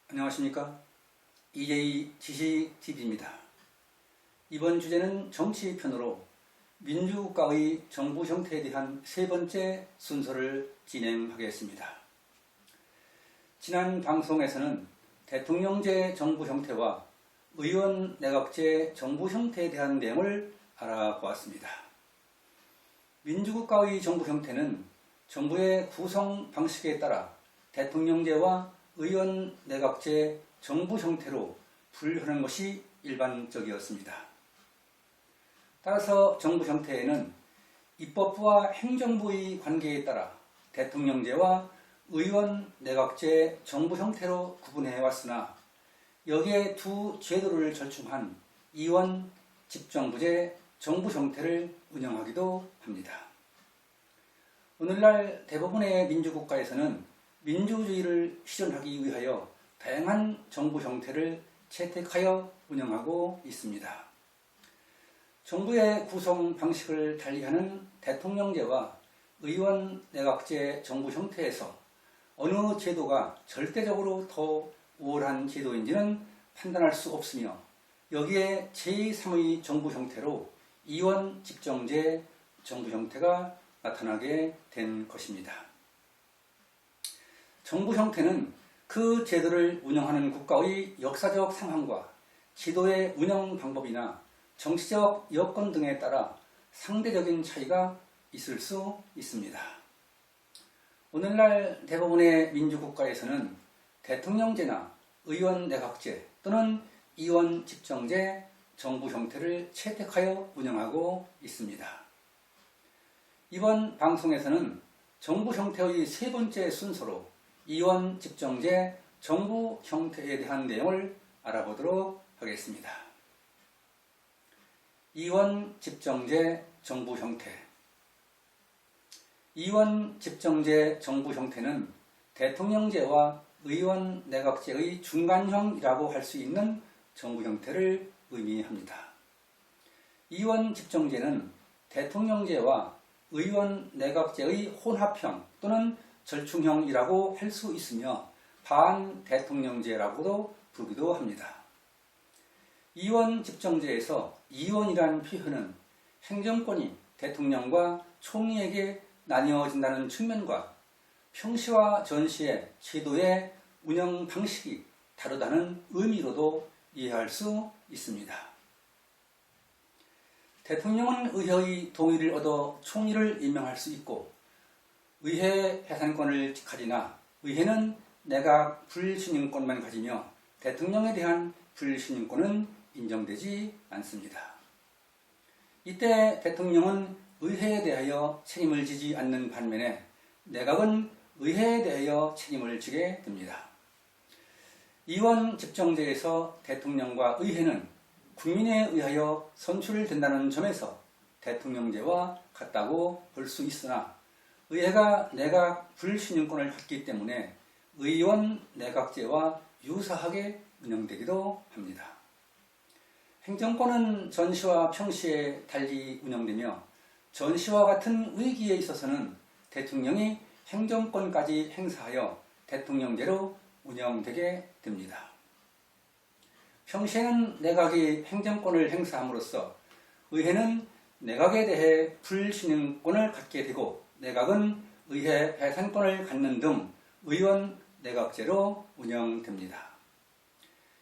안녕하십니까? EJ 지식TV입니다. 이번 주제는 정치편으로 민주국가의 정부 형태에 대한 세 번째 순서를 진행하겠습니다. 지난 방송에서는 대통령제 정부 형태와 의원 내각제 정부 형태에 대한 내용을 알아보았습니다. 민주국가의 정부 형태는 정부의 구성 방식에 따라 대통령제와 의원 내각제 정부 형태로 분류하는 것이 일반적이었습니다. 따라서 정부 형태에는 입법부와 행정부의 관계에 따라 대통령제와 의원 내각제 정부 형태로 구분해 왔으나 여기에 두 제도를 절충한 이원 집정부제 정부 형태를 운영하기도 합니다. 오늘날 대부분의 민주국가에서는 민주주의를 실현하기 위하여 다양한 정부 형태를 채택하여 운영하고 있습니다. 정부의 구성 방식을 달리하는 대통령제와 의원 내각제 정부 형태에서 어느 제도가 절대적으로 더 우월한 제도인지는 판단할 수 없으며 여기에 제3의 정부 형태로 이원 집정제 정부 형태가 나타나게 된 것입니다. 정부 형태는 그 제도를 운영하는 국가의 역사적 상황과 지도의 운영 방법이나 정치적 여건 등에 따라 상대적인 차이가 있을 수 있습니다. 오늘날 대부분의 민주국가에서는 대통령제나 의원 내각제 또는 이원 집정제 정부 형태를 채택하여 운영하고 있습니다. 이번 방송에서는 정부 형태의 세 번째 순서로 이원 집정제 정부 형태에 대한 내용을 알아보도록 하겠습니다. 이원 집정제 정부 형태. 이원 집정제 정부 형태는 대통령제와 의원 내각제의 중간형이라고 할 수 있는 정부 형태를 의미합니다. 이원 집정제는 대통령제와 의원 내각제의 혼합형 또는 절충형이라고 할 수 있으며 반대통령제라고도 부르기도 합니다. 이원 집정제에서 이원이라는 표현은 행정권이 대통령과 총리에게 나뉘어진다는 측면과 평시와 전시의 제도의 운영 방식이 다르다는 의미로도 이해할 수 있습니다. 대통령은 의회의 동의를 얻어 총리를 임명할 수 있고 의회 해산권을 가지나 의회는 내각 불신임권만 가지며 대통령에 대한 불신임권은 인정되지 않습니다. 이때 대통령은 의회에 대하여 책임을 지지 않는 반면에 내각은 의회에 대하여 책임을 지게 됩니다. 이원 집정제에서 대통령과 의회는 국민에 의하여 선출된다는 점에서 대통령제와 같다고 볼 수 있으나 의회가 내각 불신임권을 갖기 때문에 의원 내각제와 유사하게 운영되기도 합니다. 행정권은 전시와 평시에 달리 운영되며 전시와 같은 위기에 있어서는 대통령이 행정권까지 행사하여 대통령제로 운영되게 됩니다. 평시에는 내각이 행정권을 행사함으로써 의회는 내각에 대해 불신임권을 갖게 되고 내각은 의회 해산권을 갖는 등 의원 내각제로 운영됩니다.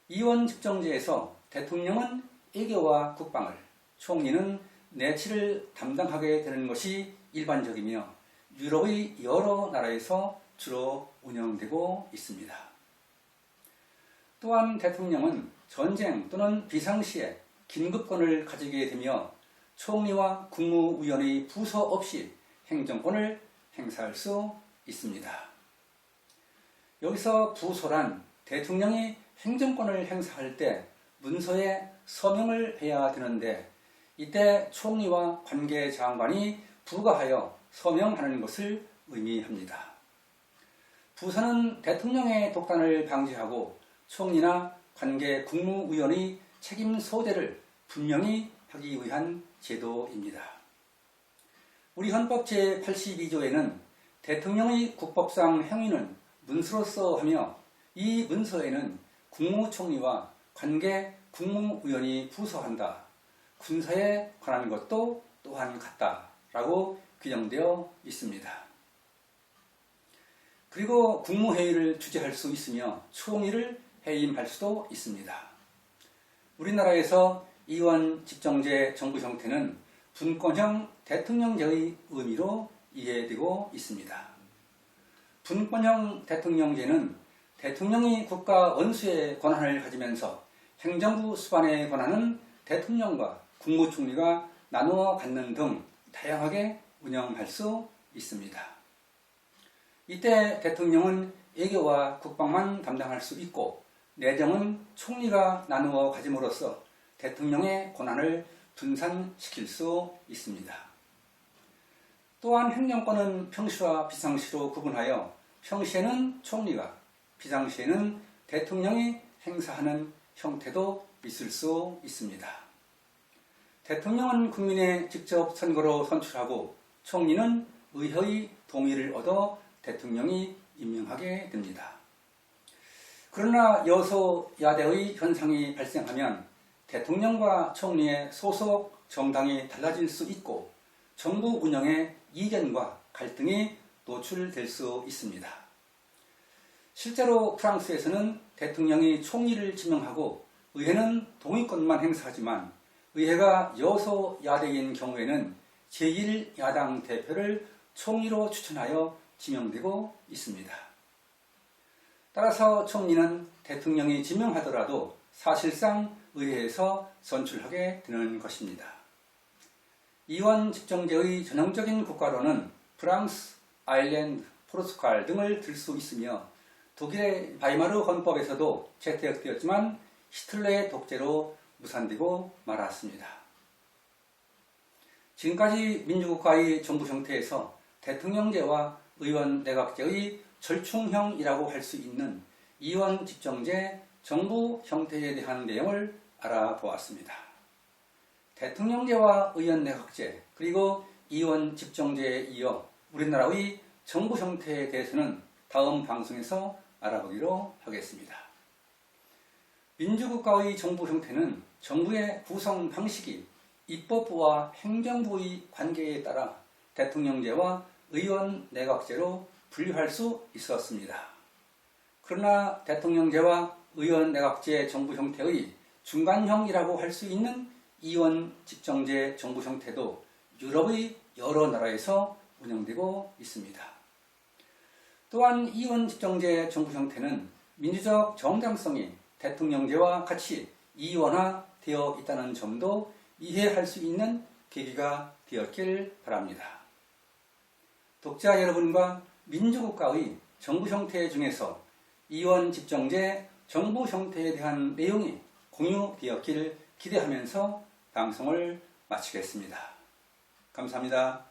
이원 집정제에서 대통령은 외교와 국방을, 총리는 내치를 담당하게 되는 것이 일반적이며 유럽의 여러 나라에서 주로 운영되고 있습니다. 또한 대통령은 전쟁 또는 비상시에 긴급권을 가지게 되며 총리와 국무위원의 부서 없이 행정권을 행사할 수 있습니다. 여기서 부서란 대통령이 행정권을 행사할 때 문서에 서명을 해야 되는데 이때 총리와 관계장관이 부가하여 서명하는 것을 의미합니다. 부서는 대통령의 독단을 방지하고 총리나 관계 국무위원의 책임 소대를 분명히 하기 위한 제도입니다. 우리 헌법 제82조에는 대통령의 국법상 행위는 문서로서 하며 이 문서에는 국무총리와 관계 국무위원이 부서한다. 군사에 관한 것도 또한 같다라고 규정되어 있습니다. 그리고 국무회의를 주재할 수 있으며 총리를 해임할 수도 있습니다. 우리나라에서 이원 집정제 정부 형태는 분권형 대통령제의 의미로 이해되고 있습니다. 분권형 대통령제는 대통령이 국가 원수의 권한을 가지면서 행정부 수반의 권한은 대통령과 국무총리가 나누어 갖는 등 다양하게 운영할 수 있습니다. 이때 대통령은 외교와 국방만 담당할 수 있고 내정은 총리가 나누어 가짐으로써 대통령의 권한을 분산시킬 수 있습니다. 또한 행정권은 평시와 비상시로 구분하여 평시에는 총리가, 비상시에는 대통령이 행사하는 형태도 있을 수 있습니다. 대통령은 국민의 직접 선거로 선출하고 총리는 의회의 동의를 얻어 대통령이 임명하게 됩니다. 그러나 여소야대의 현상이 발생하면 대통령과 총리의 소속 정당이 달라질 수 있고 정부 운영에 이견과 갈등이 노출될 수 있습니다. 실제로 프랑스에서는 대통령이 총리를 지명하고 의회는 동의권만 행사하지만 의회가 여소야대인 경우에는 제1야당 대표를 총리로 추천하여 지명되고 있습니다. 따라서 총리는 대통령이 지명하더라도 사실상 의회에서 선출하게 되는 것입니다. 이원 집정제의 전형적인 국가로는 프랑스, 아일랜드, 포르투갈 등을 들 수 있으며 독일의 바이마르 헌법에서도 채택되었지만 히틀러의 독재로 무산되고 말았습니다. 지금까지 민주국가의 정부 형태에서 대통령제와 의원 내각제의 절충형이라고 할 수 있는 이원 집정제 정부 형태에 대한 내용을 알아보았습니다. 대통령제와 의원 내각제 그리고 이원 집정제에 이어 우리나라의 정부 형태에 대해서는 다음 방송에서 알아보기로 하겠습니다. 민주국가의 정부 형태는 정부의 구성 방식이 입법부와 행정부의 관계에 따라 대통령제와 의원 내각제로 분류할 수 있었습니다. 그러나 대통령제와 의원 내각제 정부 형태의 중간형이라고 할 수 있는 이원 집정제 정부 형태도 유럽의 여러 나라에서 운영되고 있습니다. 또한 이원 집정제 정부 형태는 민주적 정당성이 대통령제와 같이 이원화되어 있다는 점도 이해할 수 있는 계기가 되었길 바랍니다. 독자 여러분과 민주국가의 정부 형태 중에서 이원 집정제 정부 형태에 대한 내용이 공유되었길 기대하면서 방송을 마치겠습니다. 감사합니다.